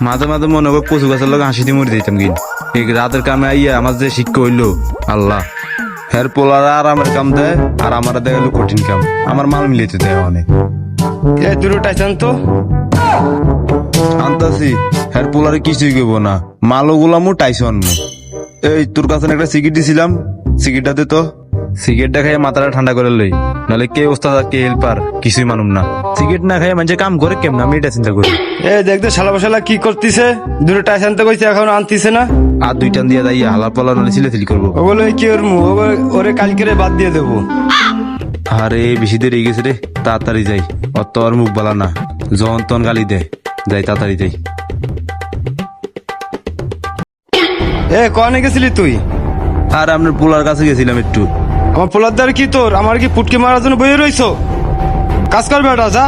মাঝে মাঝে মনে হয় কচু গাছের লোক হাসি দিয়ে মরে দিতাম কিন এই রাতের কামে আইয়া আমার যে শিক্ষা হইলো আল্লাহ হের পোলারা আরামের কাম দেয় আর আমার দেখালো কঠিন কাম আমার মাল মিলিয়ে দেয় অনেক এই দুটো টাইসান তো আনতাছি হের পোলারে কিছুই করব না মালও গুলামু টাইসন মু এই তোর কাছে একটা সিগারেট দিছিলাম সিগারেটটা দে তো সিগারেটটা খাইয়ে মাথাটা ঠান্ডা করে লই নাহলে কে ওস্তাদ আর কে হেল্পার কিছুই মানুম না সিগারেট না খাইয়ে মানুষ কাম করে কেমন আমি এটা চিন্তা করি এই দেখতে শালা বসালা কি করতিছে দুটো টাইসান তো কইছে এখন আনতিছে না আর দুইটান দিয়ে দাই হালা পালা নাহলে সিলেছিলি করবো ওগুলো কি ওর মু ওরে কালকে বাদ দিয়ে দেবো আরে বেশি দেরি গেছে রে তাড়াতাড়ি যাই অত আর মুখ বালা না জন তন গালি দে যাই তাড়াতাড়ি যাই এ কনে গেছিলি তুই আর আপনার পোলার কাছে গেছিলাম একটু আমার পোলার দ্বার কি তোর আমার কি পুটকে মারার জন্য বইয়ে রইছো কাজ করবে এটা যা